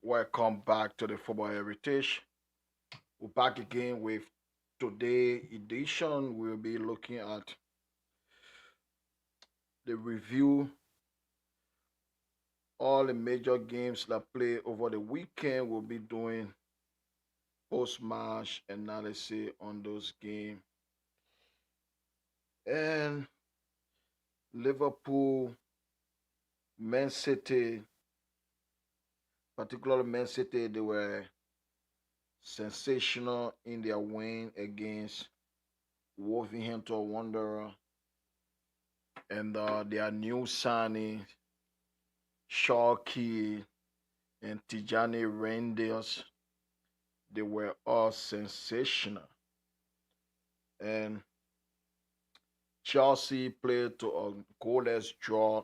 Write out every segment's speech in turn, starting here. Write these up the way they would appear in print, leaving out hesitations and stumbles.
Welcome back to the Football Heritage. We're back again with today edition. We'll be looking at the review all the major games that play over the weekend. We'll be doing post-match analysis on those games. And Liverpool, Man City, particularly Man City, they were sensational in their win against Wolverhampton Wanderer and their new signing Sharky and Tijani Rangers, they were all sensational. And Chelsea played to a goalless draw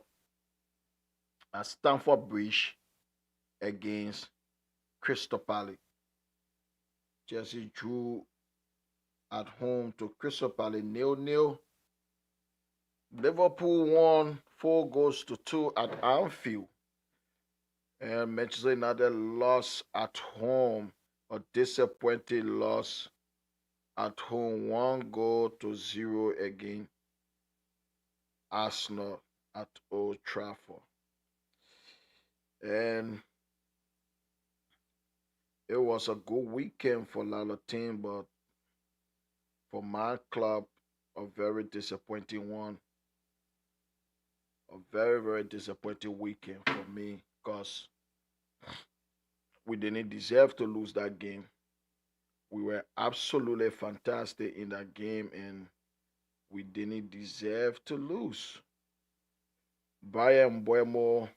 at Stamford Bridge against Crystal Palace. Chelsea drew at home to Crystal Palace 0-0. Liverpool won 4-2 at Anfield. And Manchester United lost at home, a disappointing loss at home, 1-0 against Arsenal at Old Trafford. And it was a good weekend for a lot of teams, but for my club, a very disappointing one. A very, very disappointing weekend for me because we didn't deserve to lose that game. We were absolutely fantastic in that game and we didn't deserve to lose. Bayern Buemo,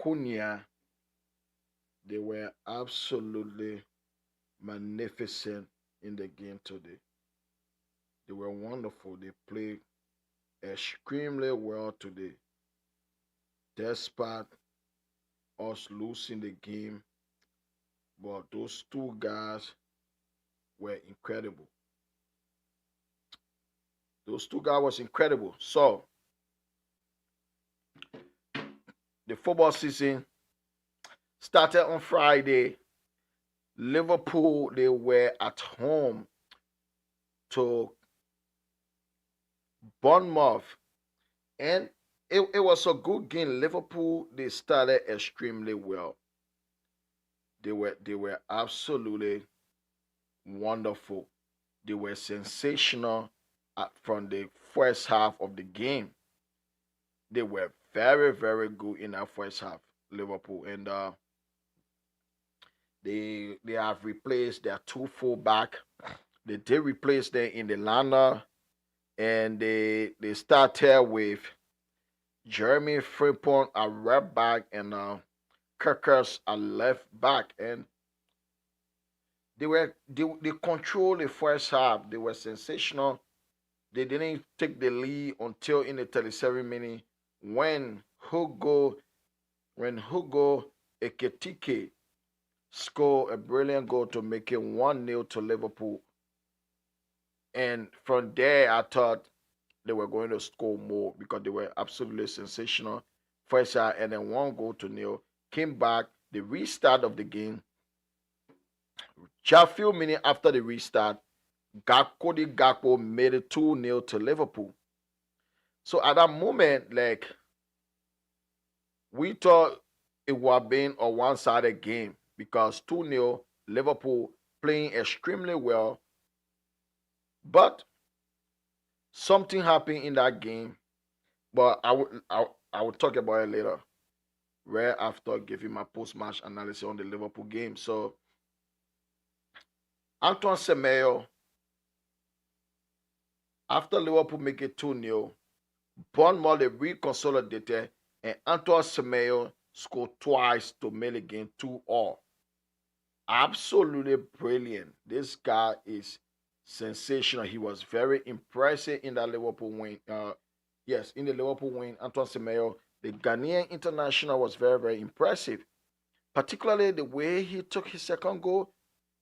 Cunha, they were absolutely magnificent in the game today. They were wonderful. They played extremely well today. Despite us losing the game, but those two guys were incredible. Those two guys was incredible. So the football season started on Friday. Liverpool, they were at home to Bournemouth. And it was a good game. Liverpool, they started extremely well. They were absolutely wonderful. They were sensational from the first half of the game. They were very, very good in that first half, Liverpool. And they have replaced their two fullback. They did replace them in the lineup, and they started with Jeremy Frimpong at right back and Kirkers at left back, and they controlled the first half. They were sensational. They didn't take the lead until in the 37 minute when Hugo Ekitike scored a brilliant goal to make it 1-0 to Liverpool. And from there, I thought they were going to score more because they were absolutely sensational. First half, and then 1-0. Came back, the restart of the game. Just a few minutes after the restart, Cody Gakpo made it 2-0 to Liverpool. So at that moment, like, we thought it would have been a one-sided game because 2-0 Liverpool playing extremely well. But something happened in that game. But I will talk about it later, right after giving my post-match analysis on the Liverpool game. So Antoine Semenyo, after Liverpool make it 2-0, Bournemouth they reconsolidated and Antoine Semenyo scored twice to make the game 2-all. Absolutely brilliant. This guy is sensational. He was very impressive in that Liverpool win. Yes, in the Liverpool win, Antoine Semenyo, the Ghanaian international, was very, very impressive. Particularly the way he took his second goal.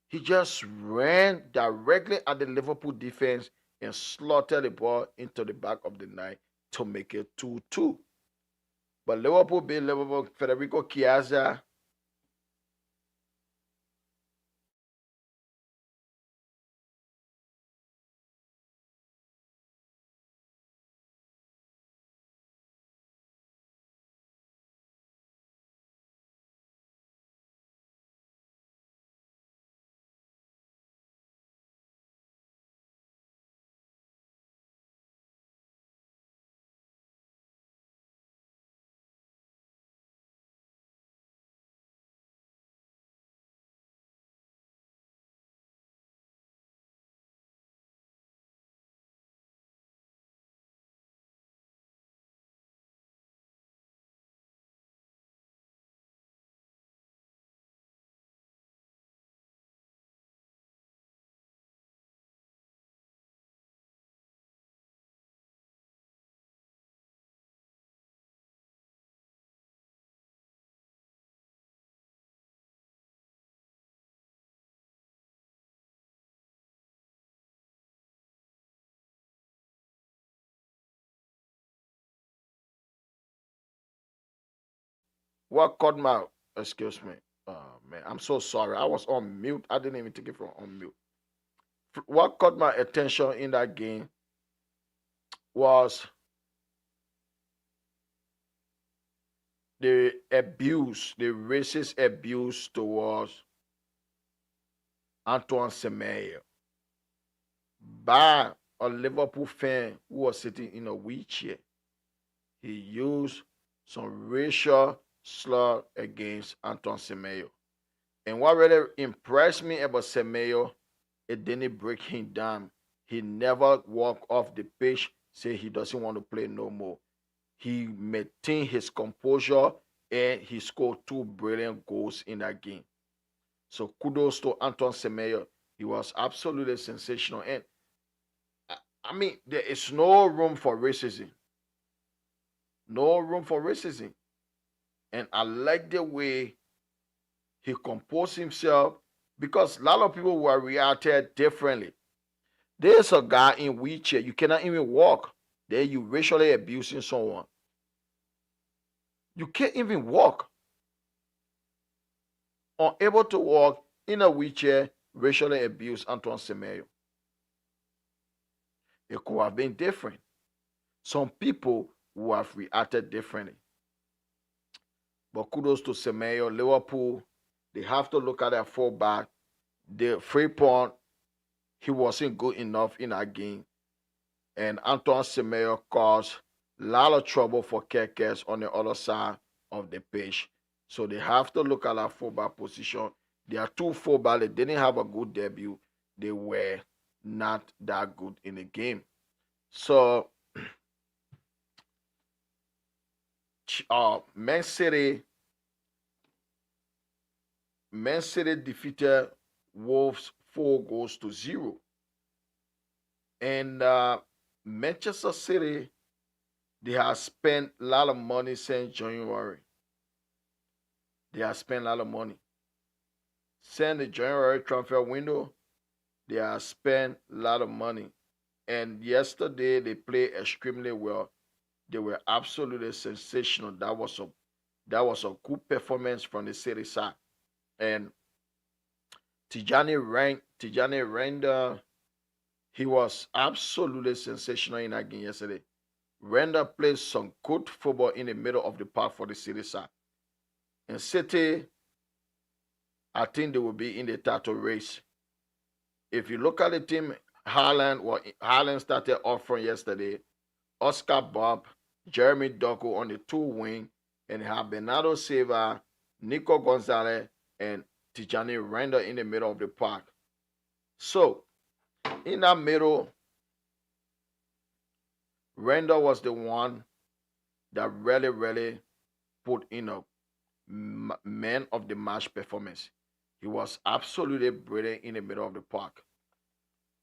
He just ran directly at the Liverpool defense and slaughtered the ball into the back of the net to make it 2-2. But Liverpool beat Liverpool. Federico Chiesa What caught my excuse me? Oh man, I'm so sorry. I was on mute. I didn't even take it from on mute. What caught my attention in that game was the abuse, the racist abuse towards Antoine Semedo by a Liverpool fan who was sitting in a wheelchair. He used some racial slur against Antoine Semedo. And what really impressed me about Semedo, it didn't break him down. He never walked off the pitch, say he doesn't want to play no more. He maintained his composure and he scored two brilliant goals in that game. So kudos to Antoine Semedo. He was absolutely sensational. And I mean, there is no room for racism. No room for racism. And I like the way he composed himself because a lot of people were reacted differently. There's a guy in wheelchair, you cannot even walk. There you racially abusing someone. You can't even walk. Unable to walk in a wheelchair, racially abuse Antoine Semedo. It could have been different. Some people would have reacted differently. But kudos to Semedo. Liverpool, they have to look at their fullback. The Freeport, he wasn't good enough in that game. And Antoine Semedo caused a lot of trouble for Kekes on the other side of the pitch. So they have to look at that fullback position. There are two fullbacks that didn't have a good debut. They were not that good in the game. So Man City defeated Wolves 4-0. And Manchester City, they have spent a lot of money since January. They have spent a lot of money. Since the January transfer window, they have spent a lot of money. And yesterday they played extremely well. They were absolutely sensational. That was a good performance from the City side. And Tijani Renda, he was absolutely sensational in that game yesterday. Renda played some good football in the middle of the park for the City side. And City, I think they will be in the title race. If you look at the team, Haaland started off from yesterday. Oscar Bob, Jeremy Doku on the two wing, and have Bernardo Silva, Nico Gonzalez, and Tijani Renda in the middle of the park. So, in that middle, Renda was the one that really put in a man of the match performance. He was absolutely brilliant in the middle of the park.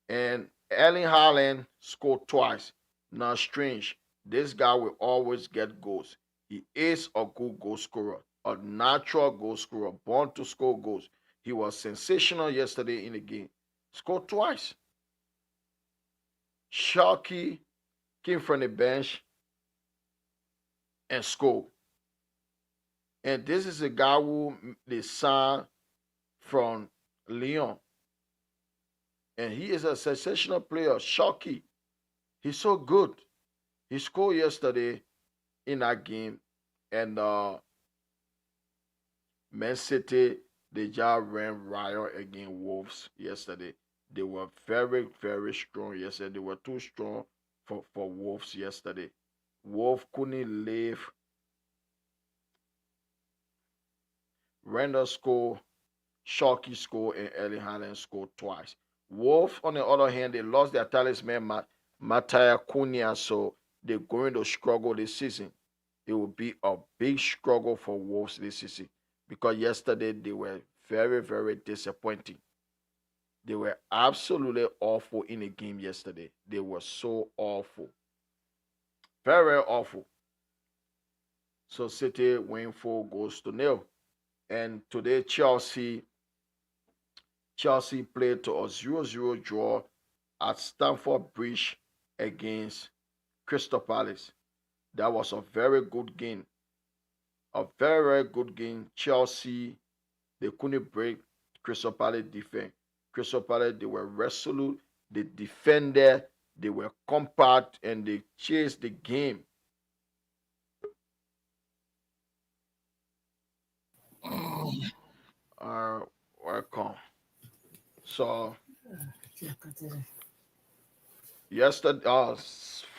And Erling Haaland scored twice. Now, strange, this guy will always get goals. He is a good goal scorer, a natural goal scorer, born to score goals. He was sensational yesterday in the game. Scored twice. Sharky came from the bench and scored. And this is a guy who they signed from Lyon. And he is a sensational player. Sharky. He's so good. He scored yesterday in that game. And Man City, they just ran riot against Wolves yesterday. They were very strong yesterday. They were too strong for Wolves yesterday. Wolves couldn't leave. Render score, Sharky score, and Erling Haaland scored twice. Wolves, on the other hand, they lost their talisman, Mattia Cunha, so they're going to struggle this season. It will be a big struggle for Wolves this season because yesterday they were very disappointing. They were absolutely awful in the game yesterday. They were so awful. Very awful. So City win 4-0. And today Chelsea played to a 0-0 draw at Stamford Bridge against Crystal Palace. That was a very good game. A very, very good game. Chelsea, they couldn't break Crystal Palace defense. Crystal Palace, they were resolute, they defended, they were compact, and they chased the game. Uh, Welcome. So yesterday,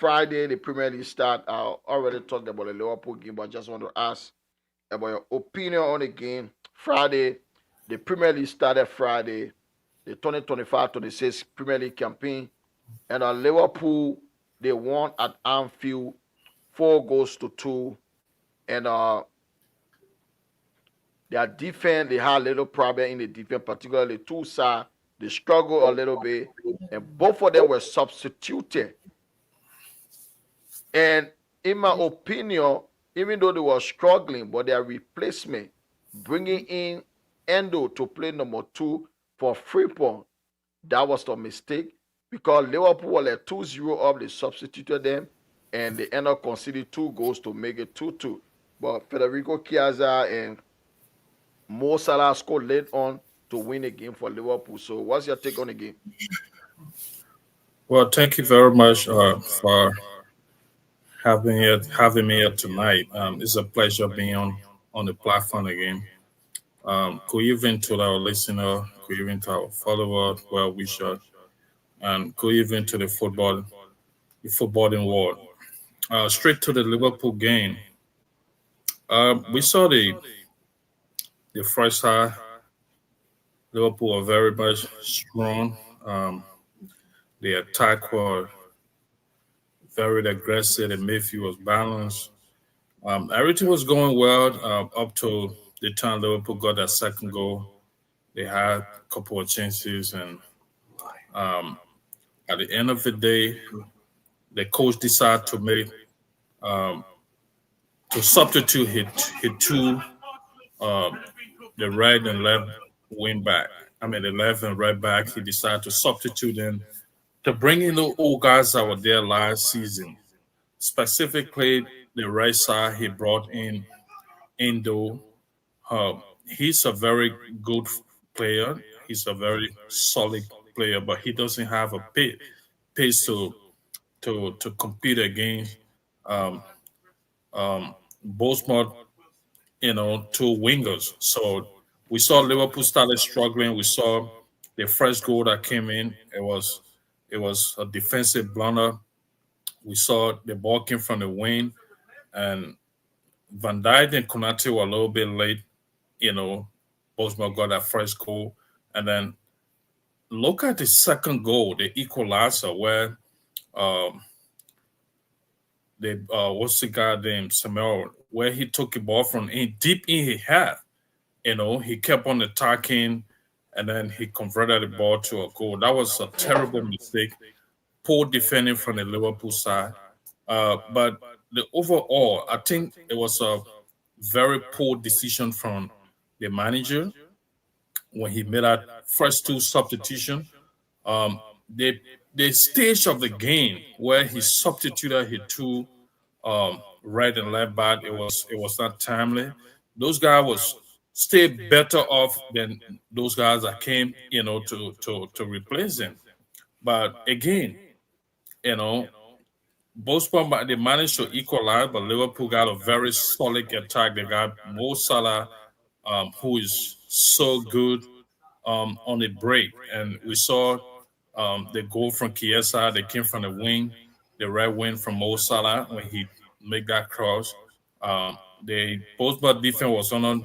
Friday, the Premier League start. I already talked about the Liverpool game, but I just want to ask about your opinion on the game. Friday, the Premier League started Friday, the 2025-26 Premier League campaign, and Liverpool, they won at Anfield 4 goals to 2. And their defense, they had a little problem in the defense, particularly two sides. They struggled a little bit, and both of them were substituted. And in my opinion, even though they were struggling, but their replacement, bringing in Endo to play number 2 for Freeport, that was the mistake because Liverpool were like 2-0 up. They substituted them and they ended up conceding 2 goals to make it 2-2. But Federico Chiesa and Mo Salah scored late on to win the game for Liverpool. So, what's your take on the game? Well, thank you very much for having me here tonight. It's a pleasure being on the platform again. Good evening to our listener, good evening to our follower, well wisher, and good evening to the footballing world. Straight to the Liverpool game. We saw the first half. Liverpool were very much strong. The attack was very aggressive. The midfield was balanced. Everything was going well up to the time Liverpool got that second goal. They had a couple of chances, and um, at the end of the day, the coach decided um, to substitute hit two um, the right and left wing back. I mean, the left and right back. He decided to substitute them to bring in the old guys that were there last season. Specifically, the right side, he brought in Indo. He's a very good player. He's a very solid player, but he doesn't have a pace to compete against um, Bournemouth, two wingers. So we saw Liverpool started struggling. We saw the first goal that came in. It was a defensive blunder. We saw the ball came from the wing, and Van Dijk and Konate were a little bit late. You know, Bournemouth got that first goal, and then look at the second goal, the equalizer, where um, what's the guy named Samuel, where he took the ball from deep in his half. He kept on attacking, and then he converted the ball to a goal. That was a terrible mistake. Poor defending from the Liverpool side. But the overall, I think it was a very poor decision from the manager when he made that first two substitution. Um, the the stage of the game where he substituted his two right and left back, it was not timely. Those guys was stay better off than those guys that came, to replace him. But again, you know, both they managed to equalize, but Liverpool got a very solid attack. They got Mo Salah, who is so good on the break, and we saw the goal from Chiesa. They came from the wing, the right wing from Mo Salah when he made that cross. The Bosma defense was under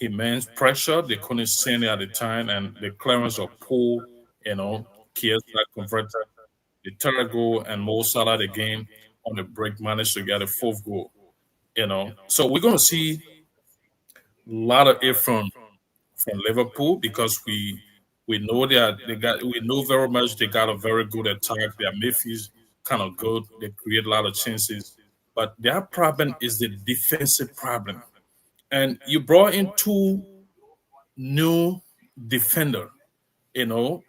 immense pressure. They couldn't send it at the time, and the clearance was poor. Chiesa converted the third goal, and Mo Salah the game on the break managed to get a fourth goal. So we're gonna see a lot of it from Liverpool because we know we know very much they got a very good attack. Their midfield kind of good. They create a lot of chances, but their problem is the defensive problem. And you brought in two new defender, you know,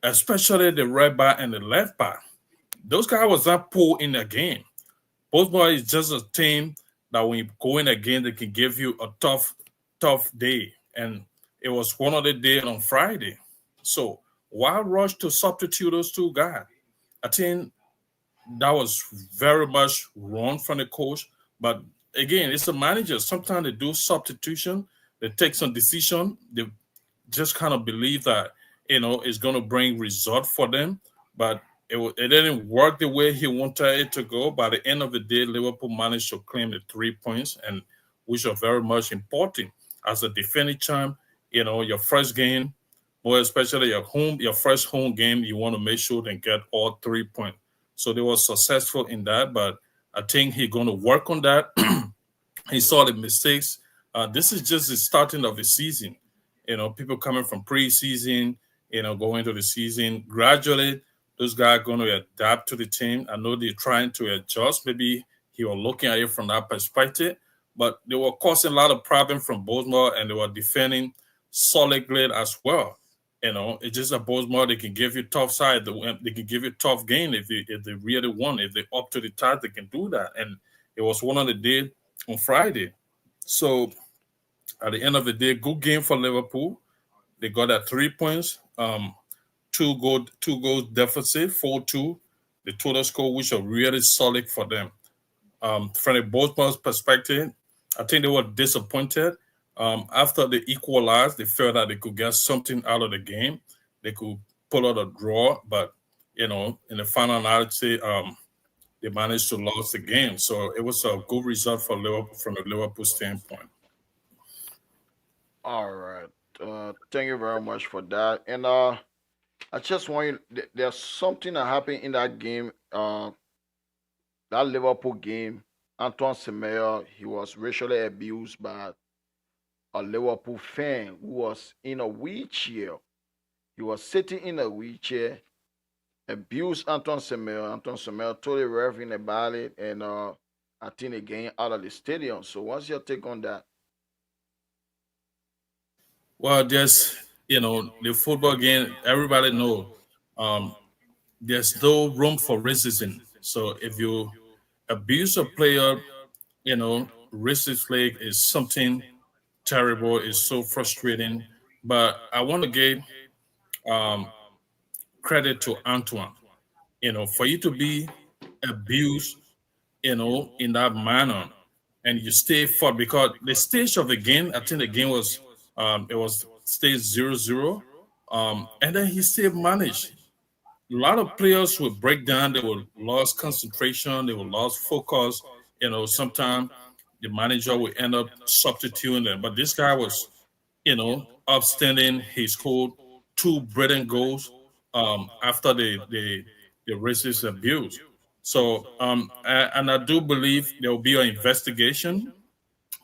especially the right back and the left back. Those guys was not poor in the game. Both boys is just a team that when you go in again, they can give you a tough day. And it was one of the day on Friday. So why rush to substitute those two guys? I think that was very much wrong from the coach. But again, it's a manager. Sometimes they do substitution, they take some decision, they just kind of believe that it's going to bring result for them, but it didn't work the way he wanted it to go. By the end of the day, Liverpool managed to claim the 3 points, and which are very much important as a defending champ. Your first game, more especially your first home game, you want to make sure they get all 3 points. So they were successful in that, but I think he's going to work on that. He saw the mistakes. This is just the starting of the season. People coming from preseason, going to the season. Gradually, those guys are going to adapt to the team. I know they're trying to adjust. Maybe he was looking at it from that perspective, but they were causing a lot of problems from Bournemouth, and they were defending solidly as well. It's just a Bournemouth. They can give you tough side. They can give you tough game if they really want. If they up to the task, they can do that. And it was one of the day on Friday. So at the end of the day, good game for Liverpool. They got that 3 points, two goals deficit, 4-2. The total score, which are really solid for them. From the Bournemouth perspective, I think they were disappointed. After they equalized, they felt that they could get something out of the game. They could pull out a draw, but in the final analysis, they managed to lose the game. So it was a good result for Liverpool from the Liverpool standpoint. All right. Thank you very much for that. And I just want you. There's something that happened in that game. That Liverpool game. Antoine Semedo, he was racially abused by a Liverpool fan who was in a wheelchair. He was sitting in a wheelchair, abused Antoine Semedo. Antoine Semedo told the referee about it, and I think they gained out of the stadium. So what's your take on that? Well, just the football game. Everybody know um, there's no room for racism. So if you abuse a player, racist flag is something terrible. It's so frustrating. But I want to give um, credit to Antoine. For you to be abused, in that manner, and you stay for because the stage of the game, I think the game was it was stage 0-0. And then he still managed. A lot of players will break down, they will lose concentration, they will lose focus. Sometimes the manager will end up substituting them. But this guy was, upstanding. He scored two brilliant goals after the racist abuse. So, and I do believe there will be an investigation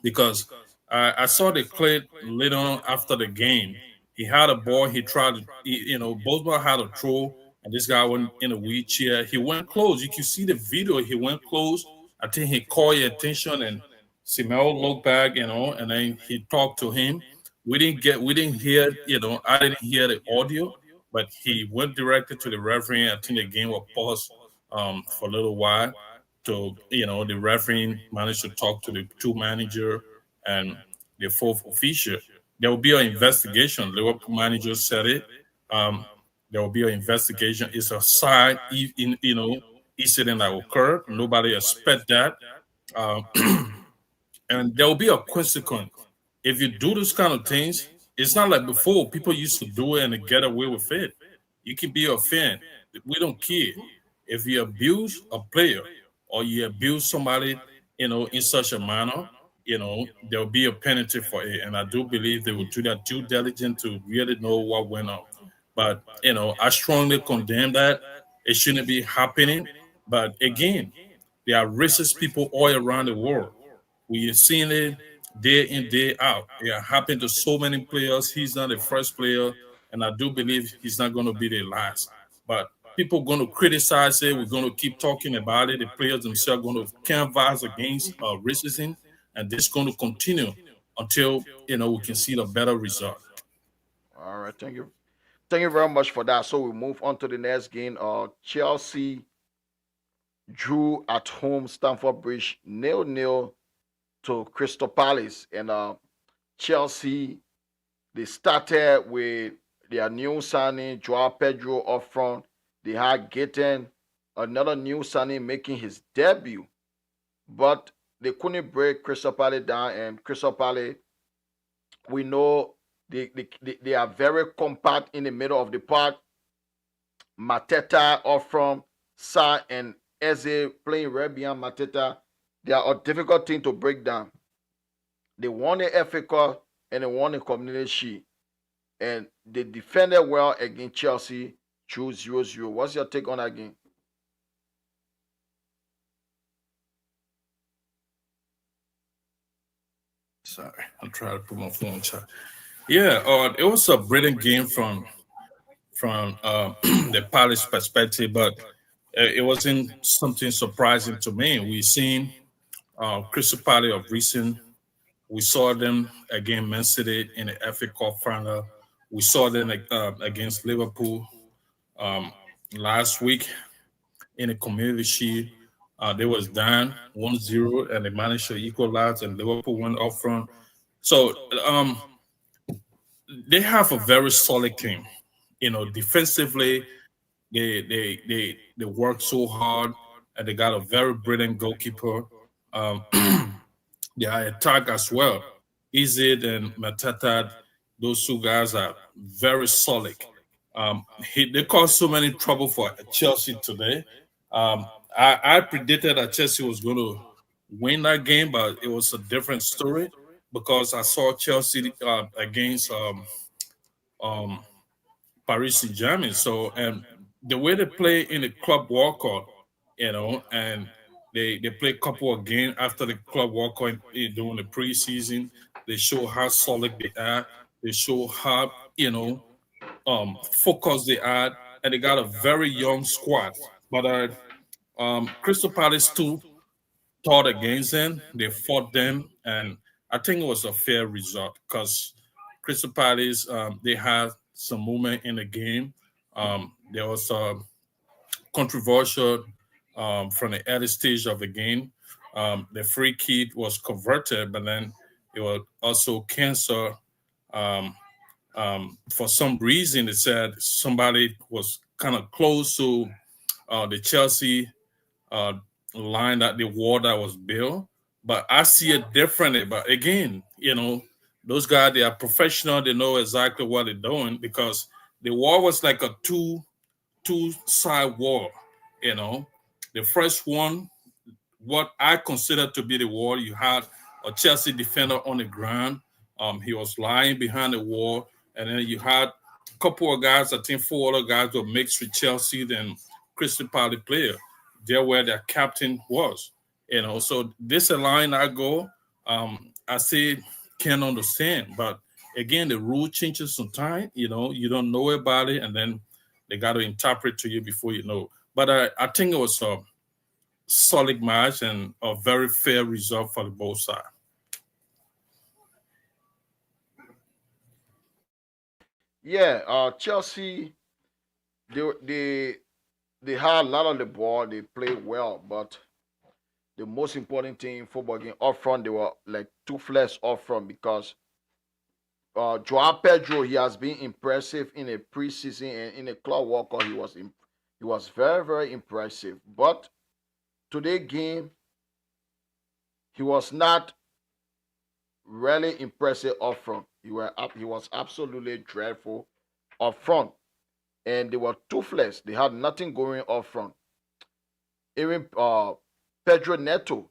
because I saw the clip later on after the game. He had a ball. He tried to, Boswell had a throw, and this guy went in a wheelchair. He went close. You can see the video. He went close. I think he caught your attention, and Simeo looked back, and then he talked to him. We didn't hear, I didn't hear the audio, but he went directly to the referee. I think the game was paused for a little while to the referee managed to talk to the two manager and the fourth official. There will be an investigation. Liverpool manager said it. Um, there will be an investigation. It's a side, incident that occurred. Nobody expect that. Um, and there will be a consequence if you do those kind of things. It's not like before people used to do it and they get away with it. You can be a fan. We don't care if you abuse a player or you abuse somebody, in such a manner. There will be a penalty for it, and I do believe they will do that due diligence to really know what went on. But I strongly condemn that. It shouldn't be happening. But again, there are racist people all around the world. We are seeing it day in, day out. It happened to so many players. He's not the first player, and I do believe he's not going to be the last. But people going to criticize it. We're going to keep talking about it. The players themselves are going to canvass against racism, and this is going to continue until we can see the better result. All right, thank you. Thank you very much for that. So we move on to the next game. Chelsea drew at home Stamford Bridge 0-0 to Crystal Palace. And Chelsea, they started with their new signing, Joao Pedro up front. They had Gaten, another new signing making his debut. But they couldn't break Crystal Palace down. And Crystal Palace, we know they are very compact in the middle of the park. Mateta up front, Sa and Eze playing right behind Mateta. They are a difficult thing to break down. They won the FA Cup and they won the Community Shield. And they defended well against Chelsea, drew 0-0. What's your take on that game? Sorry, I'm trying to put my phone on charge. Yeah, it was a brilliant game from the Palace perspective, but it wasn't something surprising to me. We seen Crystal Palace of recent. We saw them against Man City in the FA Cup final. We saw them against Liverpool um, last week in the Community Shield. They was down 1-0 and they managed to equalize, and Liverpool went up front. So they have a very solid team. Defensively, they work so hard, and they got a very brilliant goalkeeper. Um, their attack as well. Izid and Matata, those two guys are very solid. They caused so many trouble for Chelsea today. I predicted that Chelsea was going to win that game, but it was a different story because I saw Chelsea against um, Paris Saint Germain. So, and the way they play in the club walkout, and they play a couple of games after the club walkout during the preseason. They show how solid they are. They show how focused they are, and they got a very young squad. But Crystal Palace too thought against them. They fought them, and I think it was a fair result because Crystal Palace they had some movement in the game. There was a controversial from the early stage of the game. The free kick was converted, but then it was also canceled. Um, for some reason, it said somebody was kind of close to the Chelsea uh, line that the wall that was built. But I see it differently. But again, those guys, they are professional. They know exactly what they're doing because the wall was like a two side wall. You know, the first one, what I consider to be the wall, you had a Chelsea defender on the ground. He was lying behind the wall, and then you had a couple of guys. I think four other guys were mixed with Chelsea, then Crystal Palace player. There where their captain was. So this a line I go. I say can understand, but again, the rule changes sometimes. You don't know about it, and then they got to interpret to you before you know. But I think it was a solid match and a very fair result for the both sides. Yeah, Chelsea, they, they they had a lot of the ball. They played well, but the most important thing in football game up front, they were like toothless up front because Joao Pedro, he has been impressive in a preseason and in a club walker. He was very very impressive. But today game, he was not really impressive up front. He was absolutely dreadful up front, and they were toothless. They had nothing going up front. Even Pedro Neto,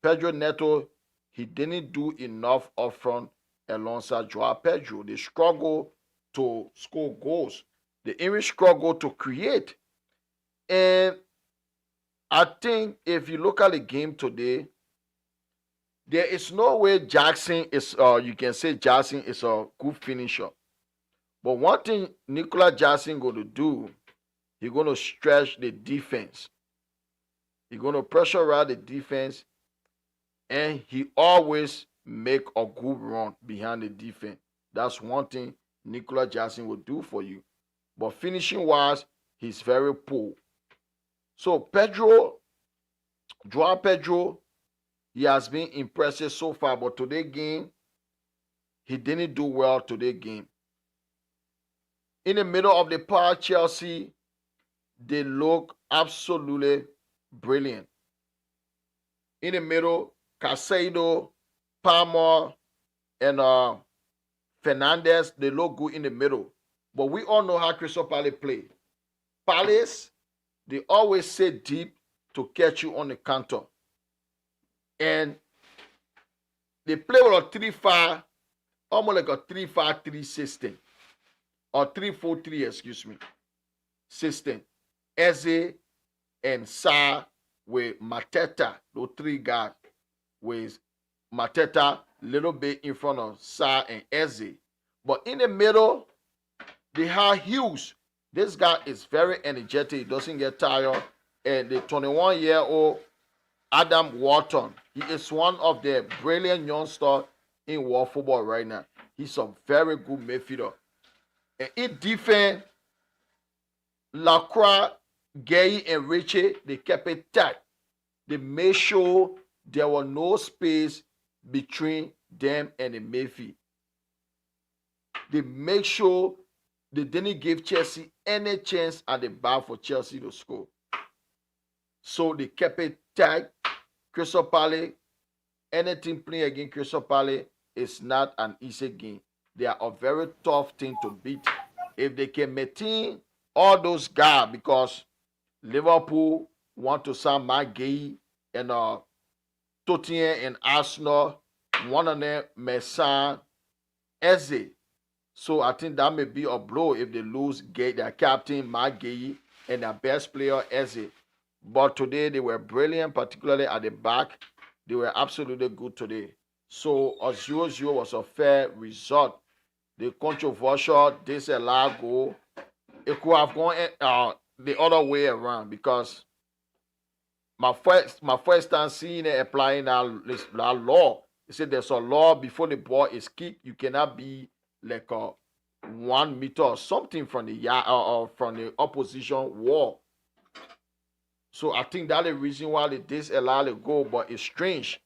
Pedro Neto, he didn't do enough up front alongside Joao Pedro. They struggle to score goals. They even struggle to create. And I think if you look at the game today, there is no way Jackson is you can say Jackson is a good finisher. But one thing Nicola Jackson going to do, he's going to stretch the defense. He's going to pressurize the defense, and he always make a good run behind the defense. That's one thing Nicola Jackson will do for you. But finishing wise, he's very poor. So Pedro, Joao Pedro, He has been impressive so far, but today game, he didn't do well today game. In the middle of the park, Chelsea, they look absolutely brilliant. In the middle, Casado, Palmer, and Fernandez, they look good in the middle. But we all know how Crystal Palace play. Palace, they always sit deep to catch you on the counter. And they play with a 3-5, almost like a 3-5-3 system. Or 3-4-3, excuse me, system. Eze and Sa with Mateta, those three guys, with Mateta little bit in front of Sa and Eze. But in the middle, they have Hughes. This guy is very energetic. He doesn't get tired. And the 21-year-old Adam Wharton, he is one of the brilliant youngsters in world football right now. He's a very good midfielder. And in defense, Lacroix, Gay, and Richie, they kept it tight. They made sure there was no space between them and the midfield. They make sure they didn't give Chelsea any chance at the back for Chelsea to score. So they kept it tight. Crystal Palace, anything playing against Crystal Palace is not an easy game. They are a very tough team to beat. If they can maintain all those guys, because Liverpool want to sign Matt Gay and Tottenham and Arsenal, one of them may sign Eze. So I think that may be a blow if they lose Gay, their captain Matt Gay and their best player Eze. But today they were brilliant, particularly at the back. They were absolutely good today. So a 0-0 was a fair result. The controversial disallowed goal, it could have gone the other way around, because my first time seeing it applying that law, they said there's a law before the ball is kicked, you cannot be like 1 meter or something from the yard or from the opposition wall. So I think that's the reason why they disallowed the goal, but it's strange.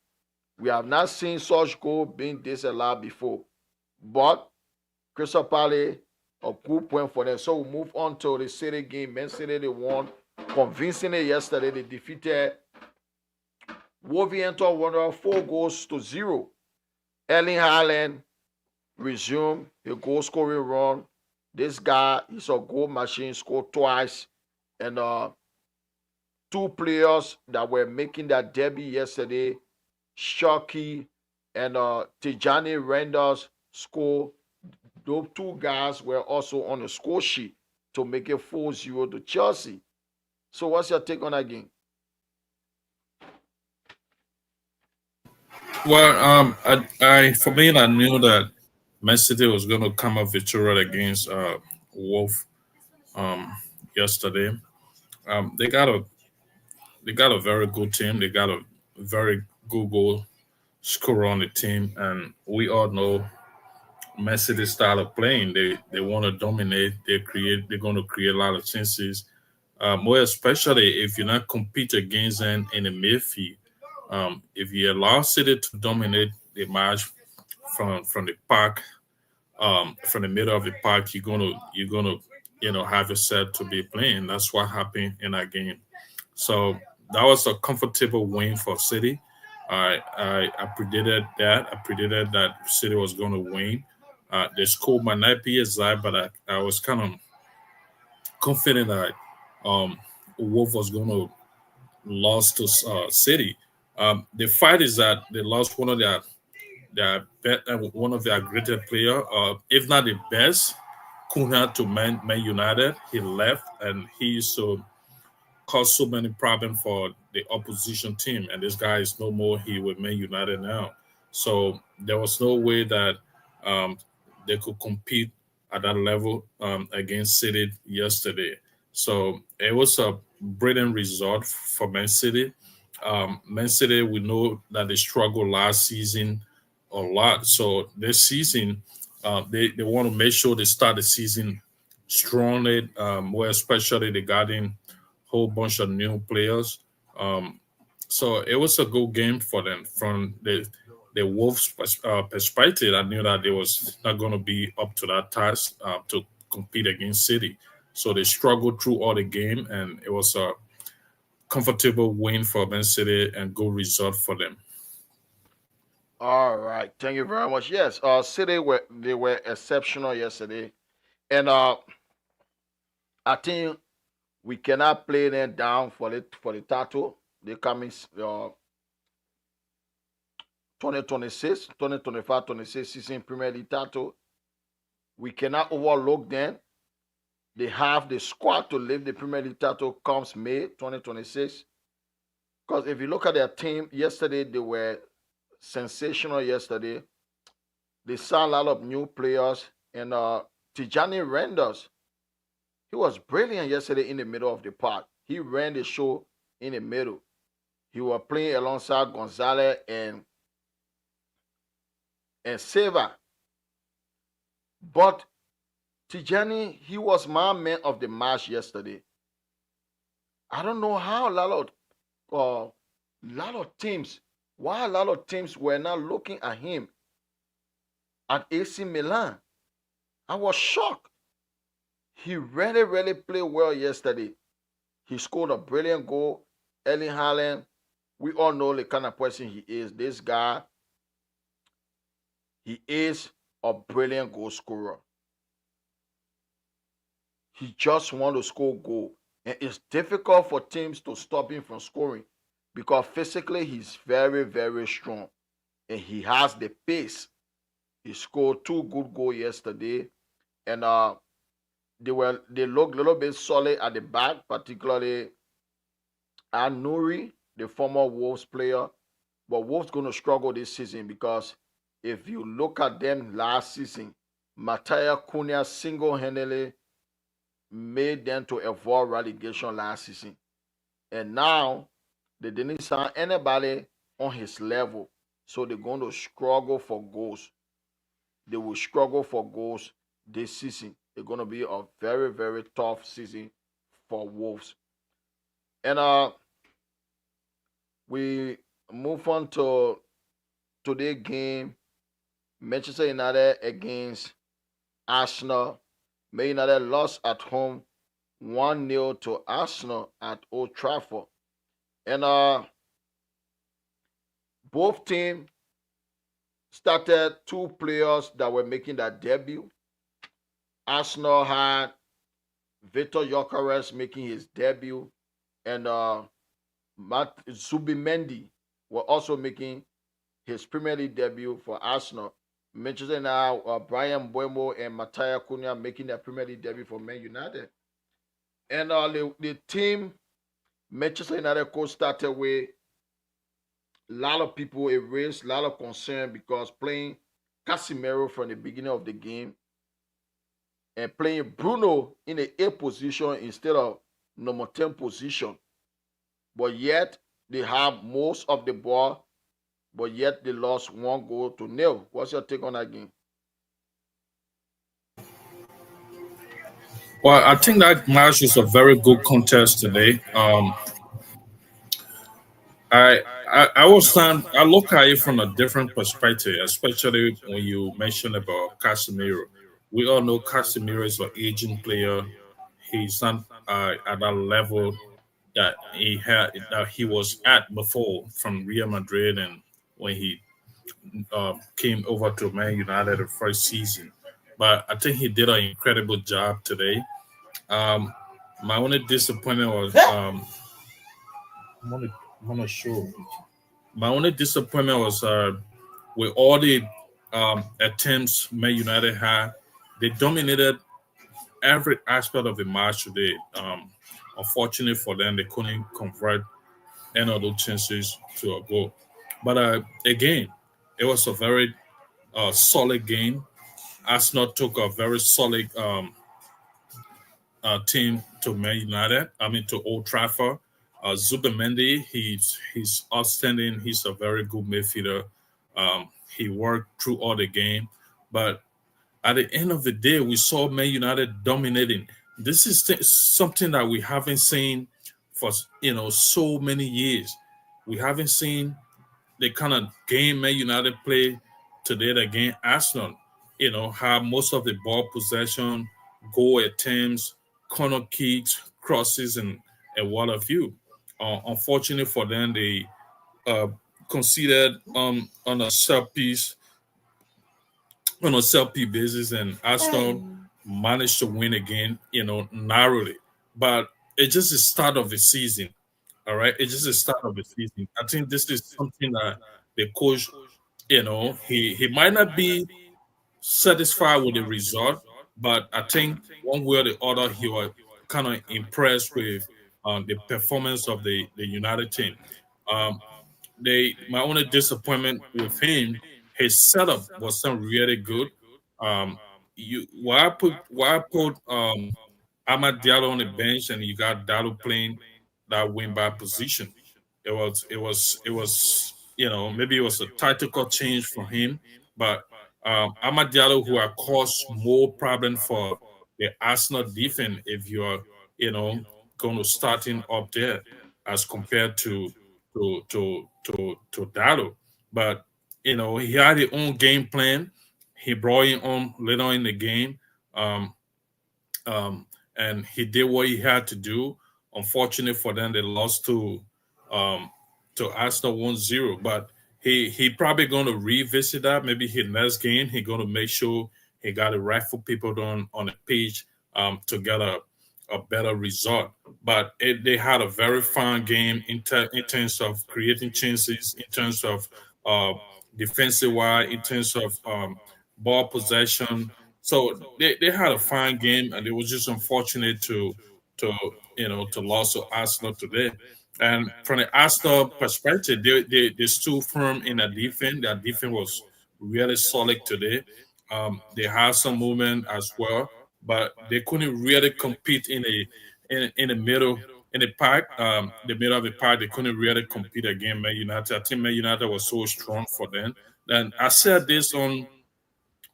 We have not seen such goal being disallowed before. But Crystal Palace, a good point for them. So we move on to the City game. Man City, they won convincingly yesterday. They defeated Wolverhampton Wanderers 4-0. Erling Haaland resumed a goal scoring run. This guy is a goal machine, scored twice. And two players that were making that debut yesterday, Shockey and Tijani Renders, scored. Those two guys were also on the score sheet to make it 4-0 to Chelsea. So what's your take on that game? Well, for me, I knew that Man City was going to come up victorious against Wolf yesterday. They got a very good team. They got a very good goal scorer on the team, and we all know Man City style of playing. They want to dominate. They're going to create a lot of chances. More especially if you're not compete against them in the midfield. If you allow City to dominate the match from the park, from the middle of the park, you're gonna have yourself to be playing. That's what happened in that game. So that was a comfortable win for City. I predicted that. I predicted that City was going to win. The score might not be exact, but I was kind of confident that um, Wolf was going to lose to City. The fight is that they lost one of their greatest player, if not the best, Cunha to Man United. He left, and he used to cause so many problems for the opposition team. And this guy is no more here with Man United now. So there was no way that um, they could compete at that level against City yesterday. So it was a brilliant result for Man City. Man City, we know that they struggled last season a lot. So this season, they want to make sure they start the season strongly, more especially they got in whole bunch of new players. Um, So it was a good game for them from the Wolves' perspective. I knew that they was not going to be up to that task to compete against City. So they struggled through all the game, and it was a comfortable win for Man City and good result for them. All right, thank you very much. Yes, City were exceptional yesterday, and I think we cannot play them down for the title. They coming 2026, 2025, 26 season Premier League title. We cannot overlook them. They have the squad to lift the Premier League title comes May 2026. Because if you look at their team yesterday, they were sensational yesterday. They signed a lot of new players. And Tijani Renders, he was brilliant yesterday in the middle of the park. He ran the show in the middle. He was playing alongside Gonzalez and Silva. But Tijani, he was my man of the match yesterday. I don't know how lot of teams, why a lot of teams were not looking at him at AC Milan. I was shocked. He really, really played well yesterday. He scored a brilliant goal. Erling Haaland, we all know the kind of person he is. This guy, he is a brilliant goal scorer. He just want to score goal. And it's difficult for teams to stop him from scoring because physically he's very, very strong. And he has the pace. He scored two good goals yesterday. And they looked a little bit solid at the back, particularly Anuri, the former Wolves player. But Wolves gonna struggle this season because if you look at them last season, Mattia Cunha single-handedly made them to avoid relegation last season. And now they didn't sign anybody on his level. So they're going to struggle for goals. They will struggle for goals this season. It's going to be a very, very tough season for Wolves. And we move on to today's game. Manchester United against Arsenal. Man United lost at home 1-0 to Arsenal at Old Trafford. And both teams started two players that were making their debut. Arsenal had Victor Gyökeres making his debut, and Matt Zubimendi were also making his Premier League debut for Arsenal. Manchester now Brian Mbeumo and Mattia Cunha making their Premier League debut for Man United. And the team Manchester United coach started with a lot of people erased, a lot of concern because playing Casemiro from the beginning of the game and playing Bruno in the 8th position instead of number 10 position. But yet they have most of the ball, but yet they lost 1-0. What's your take on that game? Well, I think that match is a very good contest today. I was I look at it from a different perspective, especially when you mention about Casemiro. We all know Casemiro is an aging player. He's not at that level that he was at before from Real Madrid and when he came over to Man United the first season. But I think he did an incredible job today. Um, my only disappointment was I'm only, I'm not sure. My only disappointment was with all the attempts Man United had, they dominated every aspect of the match today. Unfortunately for them, they couldn't convert any of those chances to a goal. But again, it was a very solid game. Arsenal took a very solid team to Man United. I mean to Old Trafford. Zubimendi, he's outstanding. He's a very good midfielder. He worked through all the game, but at the end of the day, we saw Man United dominating. This is something that we haven't seen for so many years. We haven't seen the kind of game Man United play today against Arsenal. Have most of the ball possession, goal attempts, corner kicks, crosses, and what have you. Unfortunately for them, they uh, conceded on a set piece on a self-P basis, and Arsenal managed to win again, narrowly. But it's just the start of the season. All right, it's just the start of the season. I think this is something that the coach, he might not be satisfied with the result, but I think one way or the other, he was kind of impressed with the performance of the United team. Um, my only disappointment with him, his setup wasn't really good. Why I put Ahmad Diallo on the bench and you got Diallo playing that wing back position? It was maybe it was a tactical change for him, but Ahmad Diallo who had caused more problem for the Arsenal defense if you are you know going to starting up there as compared to Diallo. But he had his own game plan. He brought him on later in the game. Um, um, and he did what he had to do. Unfortunately for them, they lost um, to Arsenal 1-0. But he probably going to revisit that. Maybe his next game, he going to make sure he got the rightful people on the pitch to get a better result. But they had a very fine game in terms of creating chances, in terms of uh, defensive wise, in terms of ball possession. So they had a fine game, and it was just unfortunate to to lose to Arsenal today. And from the Arsenal perspective, they stood firm in their defense. Their defense was really solid today. They had some movement as well, but they couldn't really compete in the middle in the park, the middle of the park. They couldn't really compete against Man United. I think Man United was so strong for them. And I said this on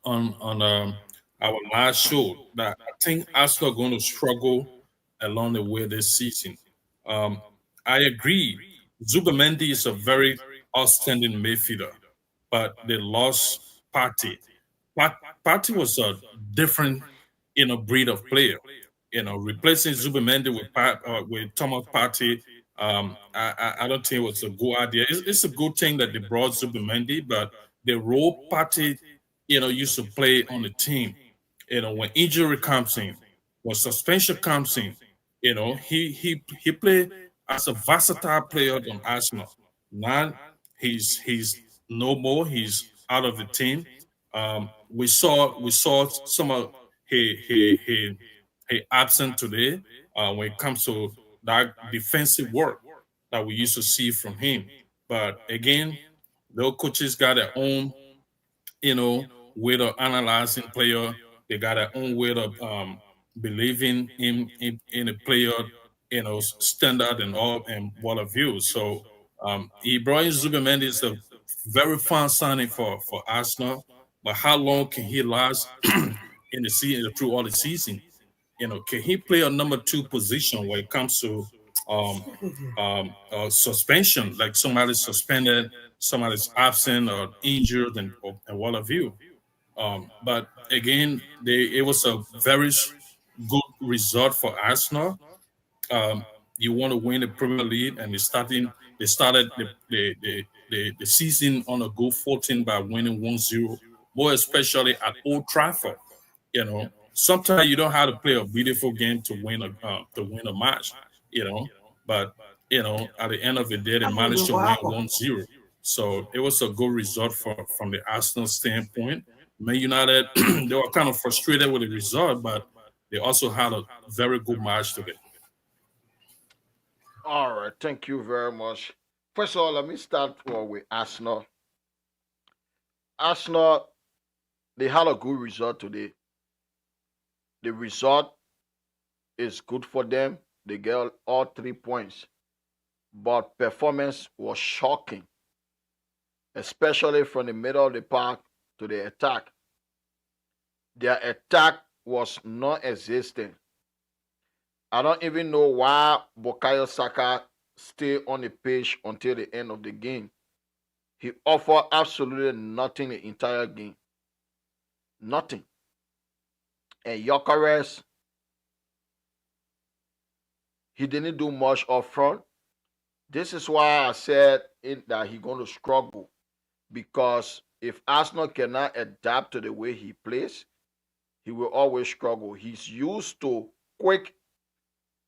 our last show that I think Arsenal are going to struggle along the way this season. Um, I agree. Zubamendi is a very outstanding midfielder, but they lost Partey. Partey was a different, breed of player. Replacing Zubamendi with Thomas Partey, I don't think it was a good idea. It's a good thing that they brought Zubamendi, but the role Partey, used to play on the team, when injury comes in, when suspension comes in, he played as a versatile player on Arsenal. Now he's no more. He's out of the team. We saw some of he absent today when it comes to that defensive work that we used to see from him. But again, those coaches got their own way of analyzing player. They got their own way of believing in a player, standard and all and what have you. So Ibrahim Zubimendi is a very fine signing for Arsenal, but how long can he last in the season through all the season? Can he play a number two position when it comes to um, suspension, like somebody's suspended, somebody's absent or injured, and what have you? But again, it was a very good result for Arsenal. Um, you want to win the Premier League, and they started the season on a good 14 by winning 1-0, more especially at Old Trafford. Sometimes you don't have to play a beautiful game to win a match. You know, but at the end of the day, they managed to win 1-0. So it was a good result from the Arsenal standpoint. Man United, they were kind of frustrated with the result, but they also had a very good match today. All right, thank you very much. First of all, let me start with Arsenal. Arsenal, they had a good result today. The result is good for them. They get all 3 points. But performance was shocking, especially from the middle of the park to the attack. Their attack was non existent. I don't even know why Bukayo Saka stay on the pitch until the end of the game. He offered absolutely nothing the entire game. Nothing. And Gyökeres, he didn't do much up front. This is why I said that he's going to struggle. Because if Arsenal cannot adapt to the way he plays, he will always struggle. He's used to quick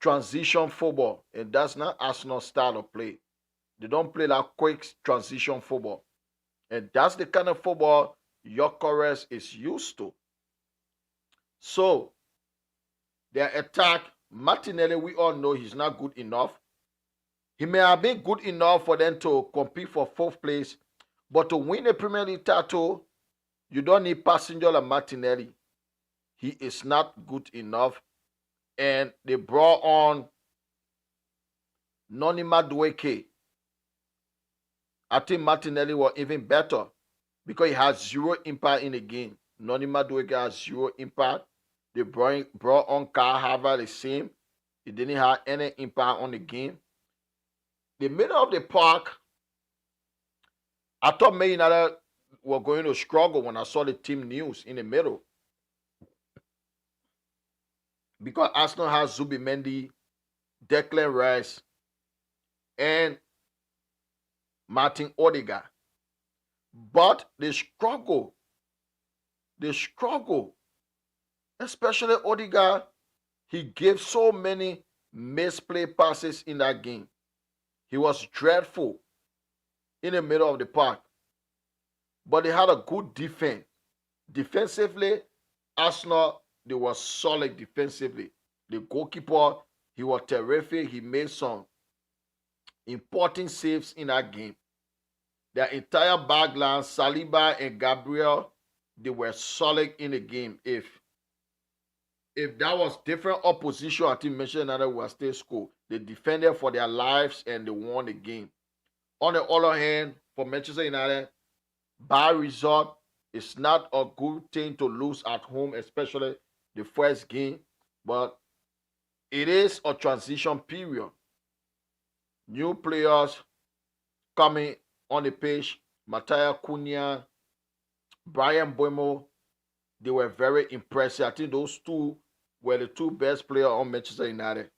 transition football, and that's not Arsenal's style of play. They don't play that quick transition football. And that's the kind of football Gyökeres is used to. So, their attack, Martinelli, we all know he's not good enough. He may have been good enough for them to compete for fourth place, but to win a Premier League title, you don't need Passenger like Martinelli. He is not good enough. And they brought on Noni Madueke. I think Martinelli was even better because he has zero impact in the game. Noni Madueke has zero impact. They brought on Kai Havertz the same. He didn't have any impact on the game. The middle of the park, I thought Man United were going to struggle when I saw the team news in the middle. Because Arsenal has Zubimendi, Declan Rice, and Martin Odegaard. But they struggle, especially Odegaard. He gave so many misplay passes in that game. He was dreadful in the middle of the park. But they had a good defense. Defensively, Arsenal, they were solid defensively. The goalkeeper, he was terrific. He made some important saves in that game. Their entire backline, Saliba and Gabriel, they were solid in the game. If that was different opposition, I think Manchester United would still score. They defended for their lives and they won the game. On the other hand, for Manchester United, bad result. It's not a good thing to lose at home, especially the first game. But it is a transition period. New players coming on the pitch. Mattia Cunha, Brian Mbeumo, they were very impressive. I think those two were the two best players on Manchester United.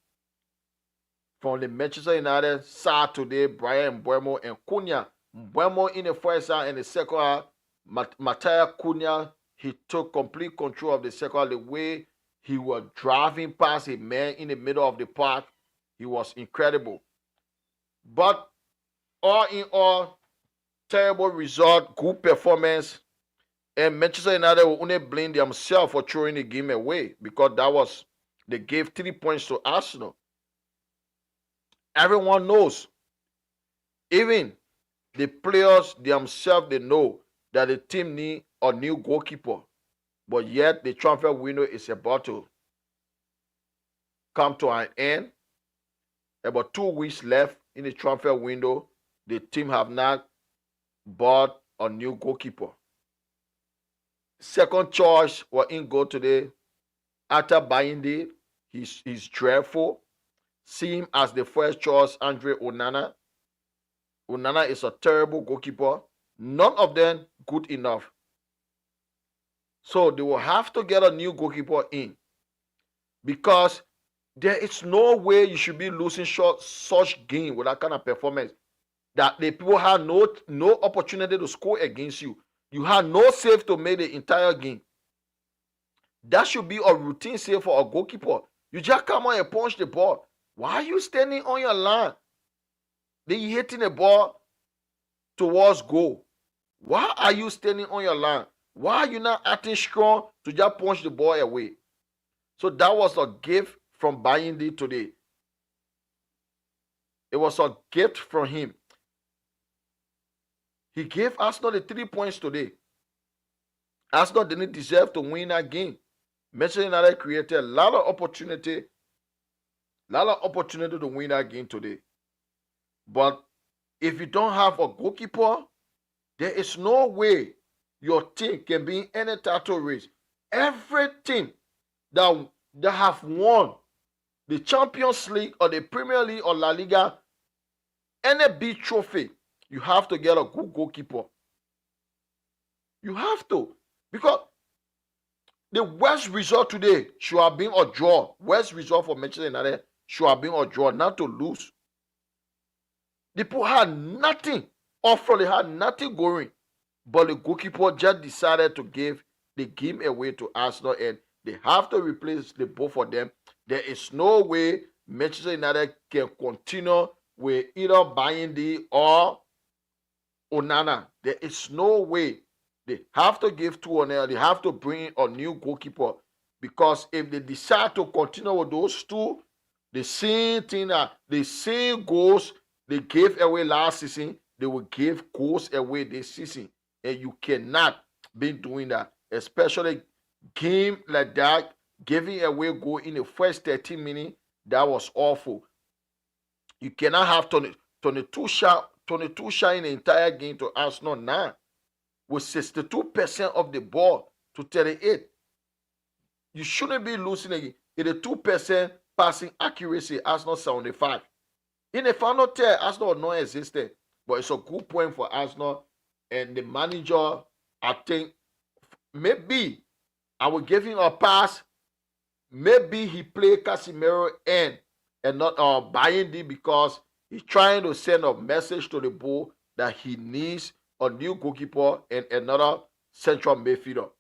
From the Manchester United side today, Brian Mbeumo and Cunha. Mbeumo in the first half and the second half, Mattia Cunha, he took complete control of the second half. The way he was driving past a man in the middle of the park, he was incredible. But all in all, terrible result, good performance. And Manchester United will only blame themselves for throwing the game away because they gave 3 points to Arsenal. Everyone knows, even the players themselves, they know that the team need a new goalkeeper. But yet the transfer window is about to come to an end. About 2 weeks left in the transfer window. The team have not bought a new goalkeeper. Second choice was in goal today. After buying it, he's dreadful. See him as the first choice, Andre Onana. Onana is a terrible goalkeeper. None of them good enough. So they will have to get a new goalkeeper in. Because there is no way you should be losing such game with that kind of performance. That the people had no opportunity to score against you. You had no save to make the entire game. That should be a routine save for a goalkeeper. You just come on and punch the ball. Why are you standing on your line? Then you hitting the ball towards goal. Why are you standing on your line? Why are you not acting strong to just punch the ball away? So that was a gift from Bayindi today. It was a gift from him. He gave Arsenal the 3 points today. Arsenal didn't deserve to win that game. Manchester United created a lot of opportunity to win that game today. But if you don't have a goalkeeper, there is no way your team can be in any title race. Every team that have won the Champions League or the Premier League or La Liga, Any big trophy, you have to get a good goalkeeper. You have to. Because the worst result today should have been a draw. Worst result for Manchester United should have been a draw, not to lose. The people had nothing. Offering, they had nothing going. But the goalkeeper just decided to give the game away to Arsenal, and they have to replace the both of them. There is no way Manchester United can continue with either buying the or Onana. There is no way. They have to give to Onana. They have to bring in a new goalkeeper, because if they decide to continue with those two, the same thing, the same goals they gave away last season, they will give goals away this season, and you cannot be doing that, especially game like that, giving away goal in the first 13 minutes. That was awful. You cannot have 22 shot, 22 shot in the entire game to Arsenal now with 62% of the ball to 38. You shouldn't be losing again. 82% passing accuracy, Arsenal 75. In the final third, Arsenal non-existent. But it's a good point for Arsenal. And the manager, I think, maybe I will give him a pass. Maybe he play Casemiro and not buying D, because he's trying to send a message to the bull that he needs a new goalkeeper and another central midfielder.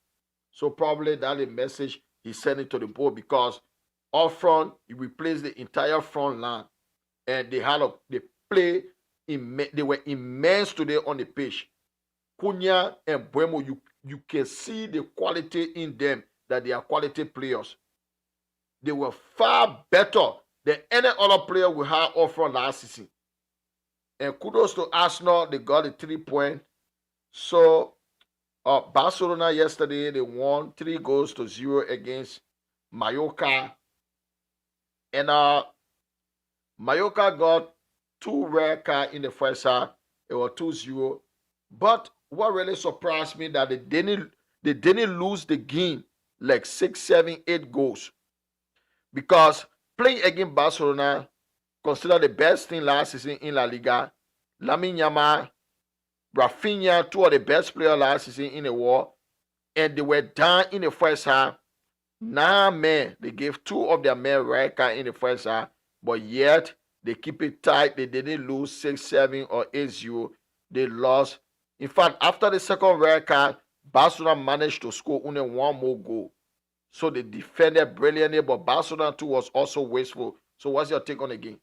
So probably that's the message he's sending to the bull, because up front he replaced the entire front line, and they play they were immense today on the pitch. Cunha and Buemo, you can see the quality in them, that they are quality players. They were far better than any other player we had up front last season. And kudos to Arsenal, they got the 3 point. So Barcelona yesterday, they won 3 goals to 0 against Mallorca. And Mallorca got 2 red cards in the first half. It was 2-0. But what really surprised me that they didn't lose the game like 6, 7, 8 goals. Because playing against Barcelona, considered the best team last season in La Liga, Lamine Yamal, Rafinha, two of the best players last season in the world, and they were down in the first half. 9 men, they gave 2 of their men red card in the first half, but yet they keep it tight. They didn't lose 6, 7, or 8-0. They lost. In fact, after the second red card, Barcelona managed to score only one more goal. So they defended brilliantly, but Barcelona too was also wasteful. So what's your take on the game?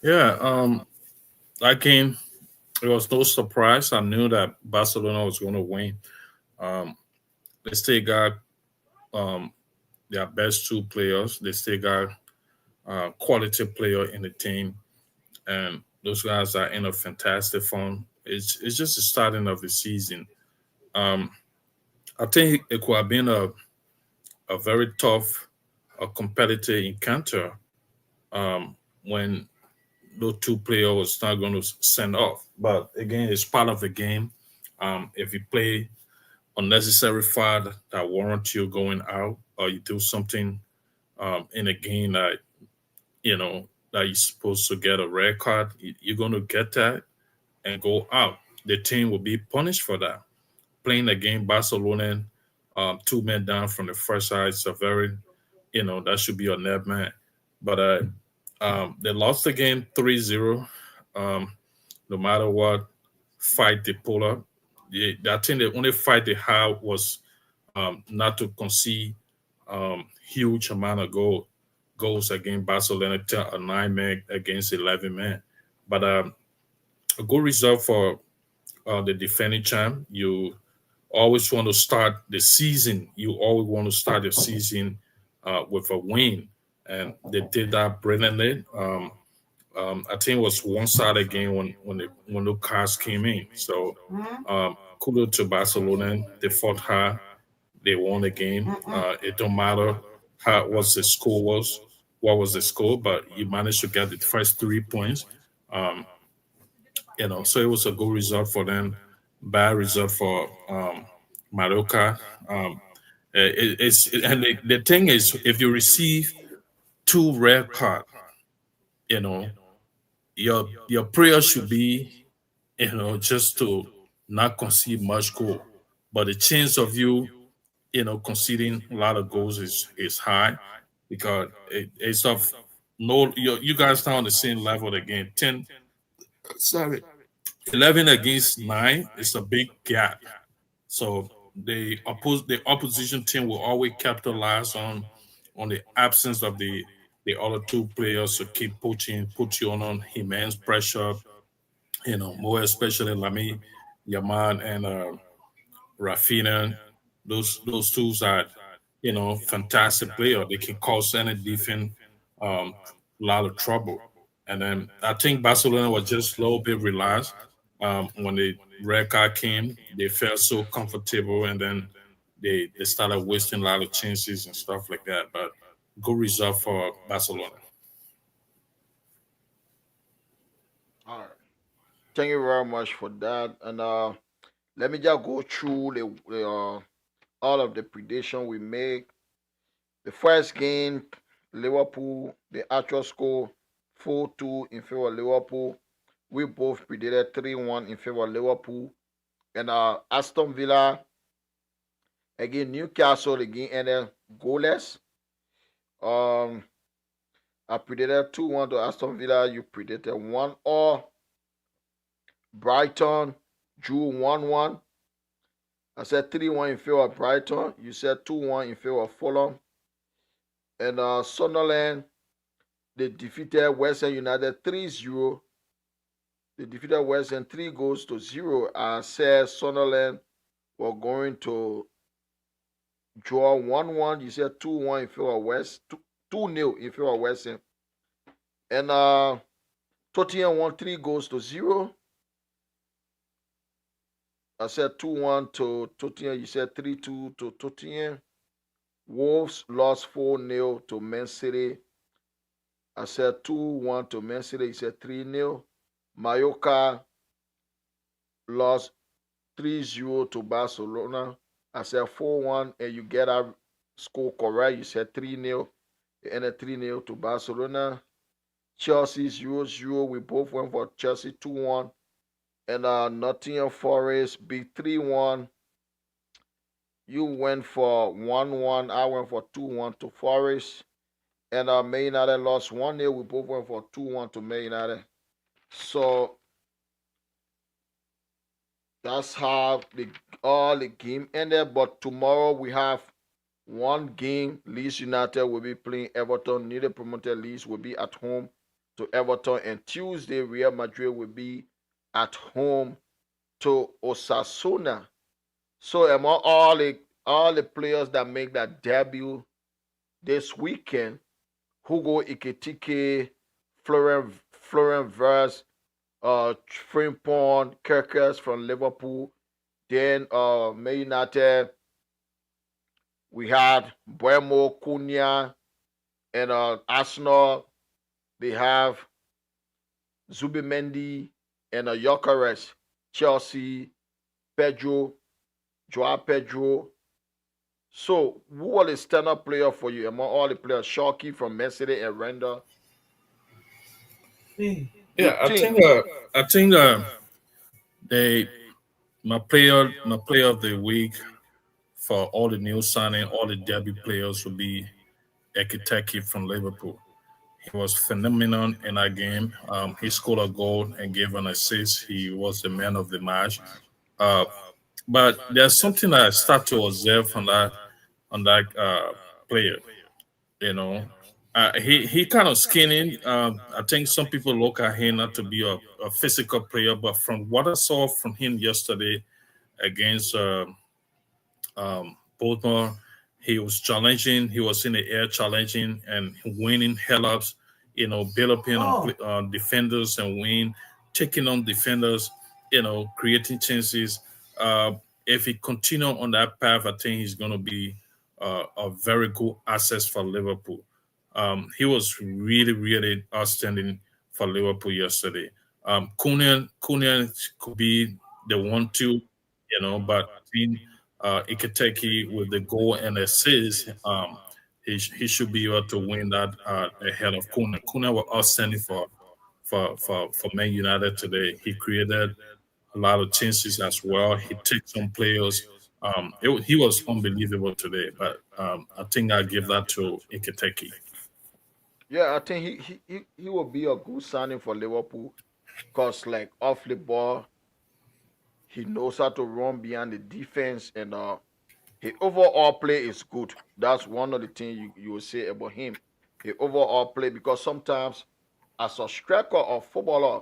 Yeah, that game, it was no surprise. I knew that Barcelona was going to win. Um, they still got um, their best 2 players. They still got quality player in the team, and those guys are in a fantastic form. It's just the starting of the season. Um, I think it could have been a very tough, a competitive encounter when those 2 players was not going to send off. But again, it's part of the game. If you play unnecessary foul that warrant you going out, or you do something in a game that that you're supposed to get a red card, you're going to get that and go out. The team will be punished for that. Playing against Barcelona, 2 men down from the first side is a very, that should be a net man. But they lost the game 3-0. No matter what fight they pull up, I think the only fight they had was not to concede huge amount of goals against Barcelona, a 9 man against 11 men. But a good result for the defending champ. You always want to start the season. You always want to start the season with a win, and they did that brilliantly. I think it was one-sided game when the cars came in. So kudos to Barcelona. They fought hard. They won the game. It don't matter how what the score was, what was the score, but you managed to get the first 3 points. Um, so it was a good result for them. Bad result for Mallorca. And the thing is, if you receive 2 red cards, You know, your prayer should be, just to not concede much goal. But the chance of you, conceding a lot of goals is high because it's of no you guys not on the same level again. 10, sorry, 11 against 9 is a big gap. So the opposition team will always capitalize on the absence of the other two players to keep put you on immense pressure. More especially Lamy, Yaman, and Rafina. Those two are fantastic player. They can cause any defense um, a lot of trouble. And then I think Barcelona was just a little bit relaxed when the red card came. They felt so comfortable, and then they started wasting a lot of chances and stuff like that. But good result for Barcelona. All right. Thank you very much for that. And let me just go through all of the prediction we make. The first game, Liverpool, the actual score 4-2 in favor of Liverpool. We both predicted 3-1 in favor of Liverpool. And Aston Villa, again, Newcastle again ended goalless. Um, I predicted 2-1 to Aston Villa. You predicted 1-all. Brighton drew 1-1. I said 3-1 in favor of Brighton. You said 2-1 in favor of Fulham. And Sunderland, they defeated West Ham United 3-0. They defeated West Ham 3 goals to 0. I said Sunderland were going to draw 1-1. You said 2-1 in favor of West, 2-0 in favor of West Ham. And Tottenham won 3 goals to 0. I said 2-1 to Tottenham. You said 3-2 to Tottenham. Wolves lost 4-0 to Man City. I said 2-1 to Man City. You said 3-0. Mallorca lost 3-0 to Barcelona. I said 4-1, and you get our score correct. You said 3-0. It ended 3-0 to Barcelona. Chelsea 0-0. We both went for Chelsea 2-1. And Nottingham Forest beat 3-1. You went for 1-1. I went for 2-1 to Forest. And Man United lost 1-0. We both went for 2-1 to Man United. So that's how all the game ended. But tomorrow we have one game. Leeds United will be playing Everton. Newly promoted Leeds will be at home to Everton. And Tuesday, Real Madrid will be at home to Osasuna. So among all the players that make that debut this weekend, Hugo Iketike, Florian Wirtz, Frimpong, Kirkers from Liverpool. Then Man United, we had Buemo, Cunha, and Arsenal. They have Zubimendi and Gyökeres, Chelsea, Pedro, Joao Pedro. So, who was the stand-up player for you among all the players? Sharky from Man City and Render. You Yeah, I think? think they my player of the week for all the new signing, all the debut players will be Ekiteke from Liverpool. He was phenomenal in that game. He scored a goal and gave an assist. He was the man of the match. Uh, but there's something that I start to observe on that player. You know, he kind of skinny. I think some people look at him not to be a physical player, but from what I saw from him yesterday against Baltimore, he was challenging. He was in the air challenging and winning hell ups. Build up in on defenders and win, taking on defenders. Creating chances. If he continue on that path, I think he's going to be a very good asset for Liverpool. He was really, really outstanding for Liverpool yesterday. Kunin could be the one two, but I think Iketeki with the goal and assist. he should be able to win that ahead of Kuna. Kuna was outstanding for Man United today. He created a lot of chances as well. He took some players. He was unbelievable today, but I think I give that to Iketeki. Yeah, I think he will be a good signing for Liverpool because like off the ball, he knows how to run behind the defense and his overall play is good. That's one of the things you will say about him. His overall play because sometimes as a striker or footballer,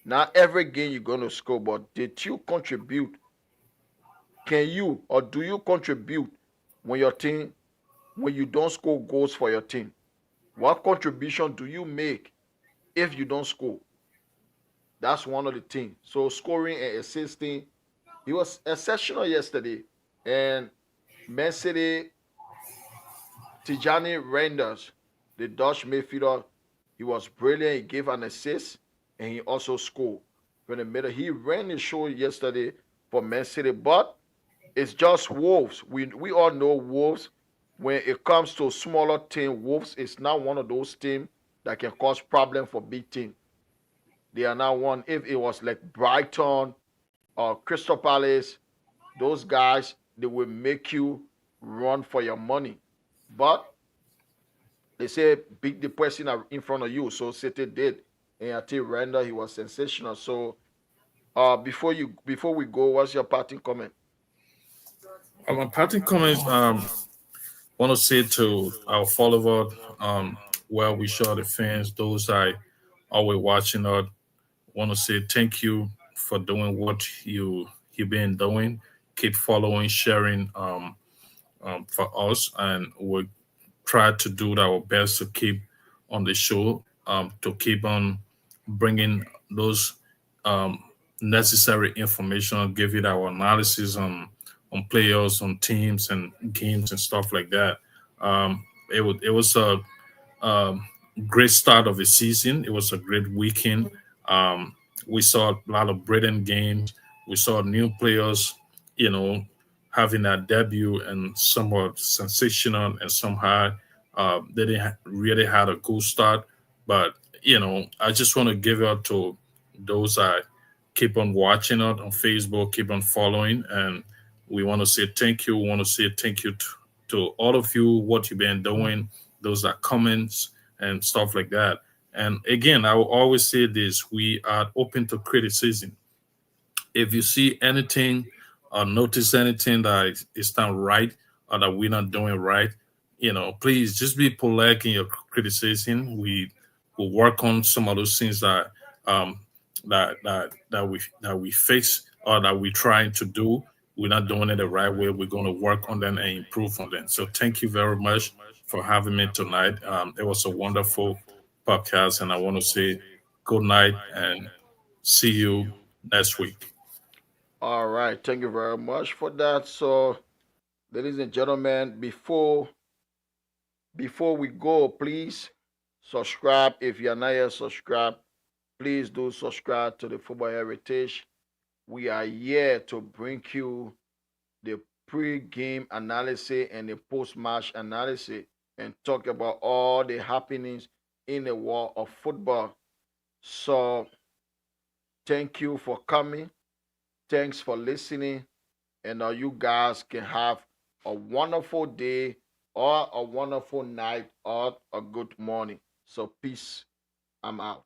not every game you're gonna score, but did you contribute? Can you or do you contribute when your team when you don't score goals for your team? What contribution do you make if you don't score? That's one of the things. So scoring and assisting, he was exceptional yesterday. And Man City, Tijani Reinders, the Dutch midfielder, he was brilliant. He gave an assist and he also scored from the middle. He ran the show yesterday for Man City, but it's just Wolves. We all know Wolves. When it comes to smaller team, Wolves is not one of those teams that can cause problem for big team. They are not one. If it was like Brighton or Crystal Palace, those guys they will make you run for your money. But they say beat the person in front of you. So City did, and I think Render he was sensational. So before we go, what's your parting comment? My parting comments. Want to say to our followers, um, well, we show the fans, those I always watching us. Want to say thank you for doing what you've been doing. Keep following, sharing for us, and we'll try to do our best to keep on the show, to keep on bringing those um, necessary information, give it our analysis on players, on teams, and games and stuff like that. It was a um, great start of the season. It was a great weekend. Um, we saw a lot of brilliant games. We saw new players, you know, having their debut and somewhat sensational and somehow they didn't really had a good start. But I just want to give it up to those that keep on watching it on Facebook, keep on following, and we want to say thank you. We want to say thank you to all of you, what you've been doing, those are comments and stuff like that. And again, I will always say this: we are open to criticism. If you see anything or notice anything that is not right or that we're not doing right, please just be polite in your criticism. We will work on some of those things um, that we fix or that we're trying to do. We're not doing it the right way. We're going to work on them and improve on them. So thank you very much for having me tonight. It was a wonderful podcast, and I want to say good night and see you next week. All right, thank you very much for that. So, ladies and gentlemen, before we go, please subscribe. If you're not yet subscribed, please do subscribe to the Football Heritage. We are here to bring you the pre-game analysis and the post-match analysis and talk about all the happenings in the world of football. So, thank you for coming. Thanks for listening. And you guys can have a wonderful day or a wonderful night or a good morning. So, peace. I'm out.